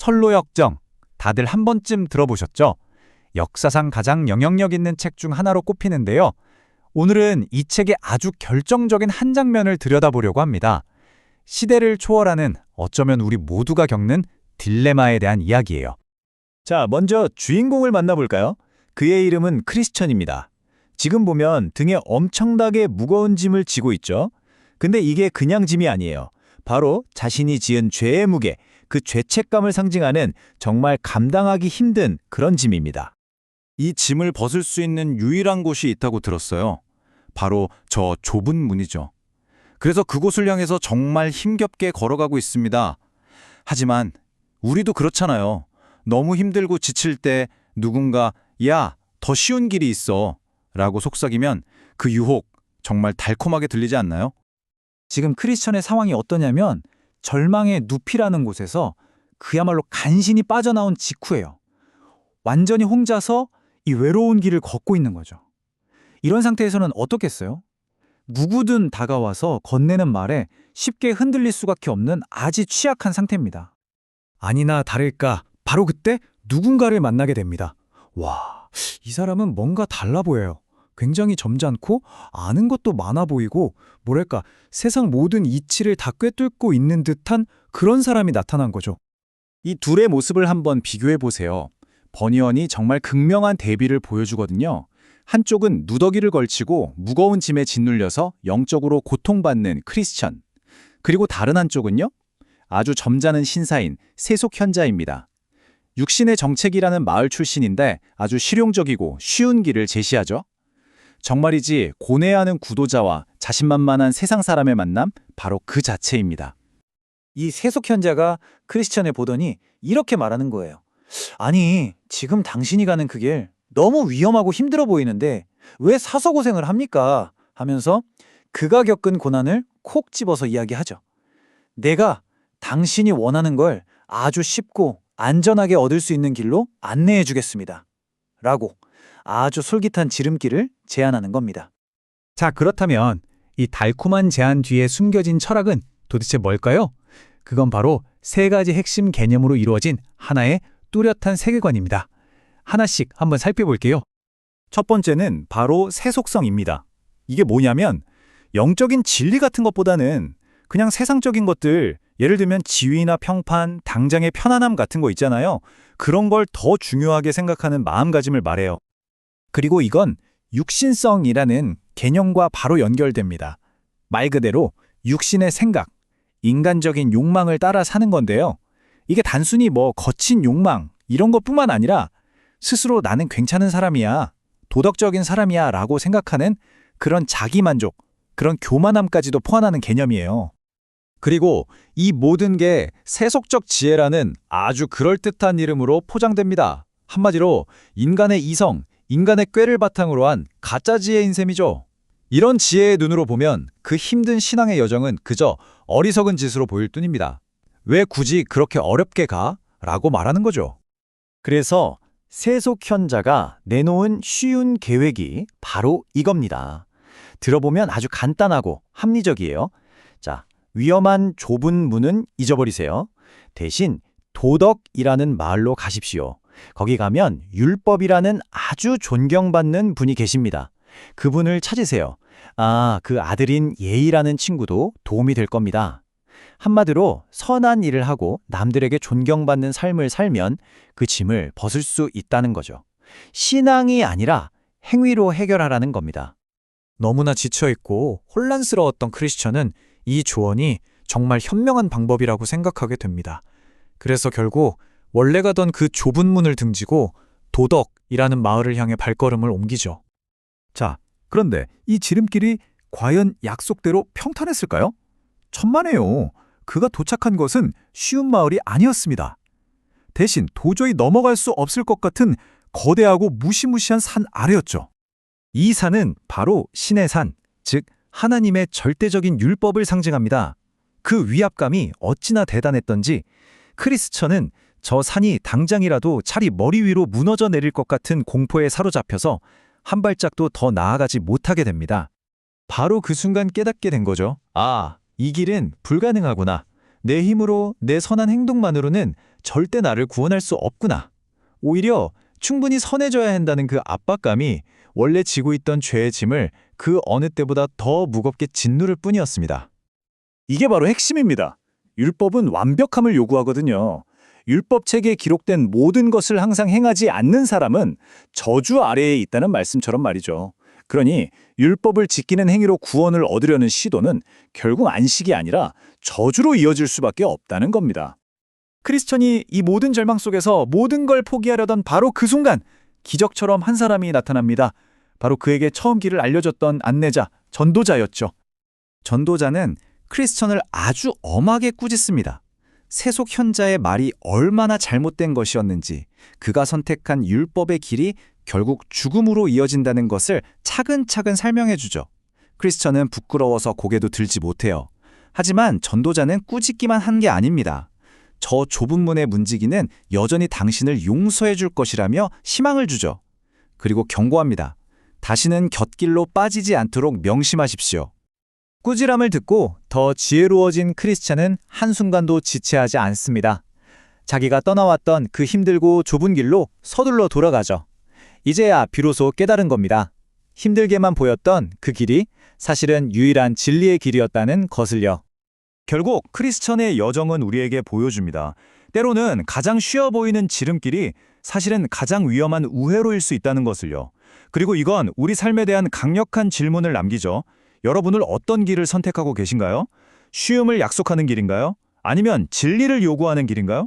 선로역정, 다들 한 번쯤 들어보셨죠? 역사상 가장 영향력 있는 책 중 하나로 꼽히는데요. 오늘은 이 책의 아주 결정적인 한 장면을 들여다보려고 합니다. 시대를 초월하는, 어쩌면 우리 모두가 겪는 딜레마에 대한 이야기예요. 자, 먼저 주인공을 만나볼까요? 그의 이름은 크리스천입니다. 지금 보면 등에 엄청나게 무거운 짐을 지고 있죠? 근데 이게 그냥 짐이 아니에요. 바로 자신이 지은 죄의 무게, 그 죄책감을 상징하는 정말 감당하기 힘든 그런 짐입니다. 이 짐을 벗을 수 있는 유일한 곳이 있다고 들었어요. 바로 저 좁은 문이죠. 그래서 그곳을 향해서 정말 힘겹게 걸어가고 있습니다. 하지만 우리도 그렇잖아요. 너무 힘들고 지칠 때 누군가 야, 더 쉬운 길이 있어 라고 속삭이면 그 유혹 정말 달콤하게 들리지 않나요? 지금 크리스천의 상황이 어떠냐면 절망의 눕이라는 곳에서 그야말로 간신히 빠져나온 직후예요. 완전히 혼자서 이 외로운 길을 걷고 있는 거죠. 이런 상태에서는 어떻겠어요? 누구든 다가와서 건네는 말에 쉽게 흔들릴 수밖에 없는 아주 취약한 상태입니다. 아니나 다를까 바로 그때 누군가를 만나게 됩니다. 와, 이 사람은 뭔가 달라 보여요. 굉장히 점잖고 아는 것도 많아 보이고 뭐랄까 세상 모든 이치를 다 꿰뚫고 있는 듯한 그런 사람이 나타난 거죠. 이 둘의 모습을 한번 비교해 보세요. 버니언이 정말 극명한 대비를 보여주거든요. 한쪽은 누더기를 걸치고 무거운 짐에 짓눌려서 영적으로 고통받는 크리스천. 그리고 다른 한쪽은요? 아주 점잖은 신사인 세속현자입니다. 육신의 정책이라는 마을 출신인데 아주 실용적이고 쉬운 길을 제시하죠. 정말이지 고뇌하는 구도자와 자신만만한 세상 사람의 만남, 바로 그 자체입니다. 이 세속현자가 크리스천을 보더니 이렇게 말하는 거예요. 아니, 지금 당신이 가는 그 길 너무 위험하고 힘들어 보이는데 왜 사서 고생을 합니까? 하면서 그가 겪은 고난을 콕 집어서 이야기하죠. 내가 당신이 원하는 걸 아주 쉽고 안전하게 얻을 수 있는 길로 안내해 주겠습니다. 라고 아주 솔깃한 지름길을 제안하는 겁니다. 자, 그렇다면 이 달콤한 제안 뒤에 숨겨진 철학은 도대체 뭘까요? 그건 바로 세 가지 핵심 개념으로 이루어진 하나의 뚜렷한 세계관입니다. 하나씩 한번 살펴볼게요. 첫 번째는 바로 세속성입니다. 이게 뭐냐면 영적인 진리 같은 것보다는 그냥 세상적인 것들, 예를 들면 지위나 평판, 당장의 편안함 같은 거 있잖아요. 그런 걸 더 중요하게 생각하는 마음가짐을 말해요. 그리고 이건 육신성이라는 개념과 바로 연결됩니다. 말 그대로 육신의 생각, 인간적인 욕망을 따라 사는 건데요. 이게 단순히 뭐 거친 욕망 이런 것뿐만 아니라 스스로 나는 괜찮은 사람이야, 도덕적인 사람이야 라고 생각하는 그런 자기만족, 그런 교만함까지도 포함하는 개념이에요. 그리고 이 모든 게 세속적 지혜라는 아주 그럴듯한 이름으로 포장됩니다. 한마디로 인간의 이성, 인간의 꾀를 바탕으로 한 가짜 지혜인 셈이죠. 이런 지혜의 눈으로 보면 그 힘든 신앙의 여정은 그저 어리석은 짓으로 보일 뿐입니다. 왜 굳이 그렇게 어렵게 가? 라고 말하는 거죠. 그래서 세속현자가 내놓은 쉬운 계획이 바로 이겁니다. 들어보면 아주 간단하고 합리적이에요. 자, 위험한 좁은 문은 잊어버리세요. 대신 도덕이라는 마을로 가십시오. 거기 가면 율법이라는 아주 존경받는 분이 계십니다. 그분을 찾으세요. 아, 그 아들인 예의라는 친구도 도움이 될 겁니다. 한마디로 선한 일을 하고 남들에게 존경받는 삶을 살면 그 짐을 벗을 수 있다는 거죠. 신앙이 아니라 행위로 해결하라는 겁니다. 너무나 지쳐있고 혼란스러웠던 크리스천은 이 조언이 정말 현명한 방법이라고 생각하게 됩니다. 그래서 결국 원래 가던 그 좁은 문을 등지고 도덕이라는 마을을 향해 발걸음을 옮기죠. 자, 그런데 이 지름길이 과연 약속대로 평탄했을까요? 천만에요. 그가 도착한 것은 쉬운 마을이 아니었습니다. 대신 도저히 넘어갈 수 없을 것 같은 거대하고 무시무시한 산 아래였죠. 이 산은 바로 신의 산, 즉 하나님의 절대적인 율법을 상징합니다. 그 위압감이 어찌나 대단했던지 크리스천은 저 산이 당장이라도 차리 머리 위로 무너져 내릴 것 같은 공포에 사로잡혀서 한 발짝도 더 나아가지 못하게 됩니다. 바로 그 순간 깨닫게 된 거죠. 아, 이 길은 불가능하구나. 내 힘으로, 내 선한 행동만으로는 절대 나를 구원할 수 없구나. 오히려 충분히 선해져야 한다는 그 압박감이 원래 지고 있던 죄의 짐을 그 어느 때보다 더 무겁게 짓누를 뿐이었습니다. 이게 바로 핵심입니다. 율법은 완벽함을 요구하거든요. 율법 책에 기록된 모든 것을 항상 행하지 않는 사람은 저주 아래에 있다는 말씀처럼 말이죠. 그러니 율법을 지키는 행위로 구원을 얻으려는 시도는 결국 안식이 아니라 저주로 이어질 수밖에 없다는 겁니다. 크리스천이 이 모든 절망 속에서 모든 걸 포기하려던 바로 그 순간 기적처럼 한 사람이 나타납니다. 바로 그에게 처음 길을 알려줬던 안내자, 전도자였죠. 전도자는 크리스천을 아주 엄하게 꾸짖습니다. 세속 현자의 말이 얼마나 잘못된 것이었는지, 그가 선택한 율법의 길이 결국 죽음으로 이어진다는 것을 차근차근 설명해 주죠. 크리스천은 부끄러워서 고개도 들지 못해요. 하지만 전도자는 꾸짖기만 한 게 아닙니다. 저 좁은 문의 문지기는 여전히 당신을 용서해 줄 것이라며 희망을 주죠. 그리고 경고합니다. 다시는 곁길로 빠지지 않도록 명심하십시오. 꾸지람을 듣고 더 지혜로워진 크리스찬은 한순간도 지체하지 않습니다. 자기가 떠나왔던 그 힘들고 좁은 길로 서둘러 돌아가죠. 이제야 비로소 깨달은 겁니다. 힘들게만 보였던 그 길이 사실은 유일한 진리의 길이었다는 것을요. 결국 크리스천의 여정은 우리에게 보여줍니다. 때로는 가장 쉬워 보이는 지름길이 사실은 가장 위험한 우회로일 수 있다는 것을요. 그리고 이건 우리 삶에 대한 강력한 질문을 남기죠. 여러분은 어떤 길을 선택하고 계신가요? 쉬움을 약속하는 길인가요? 아니면 진리를 요구하는 길인가요?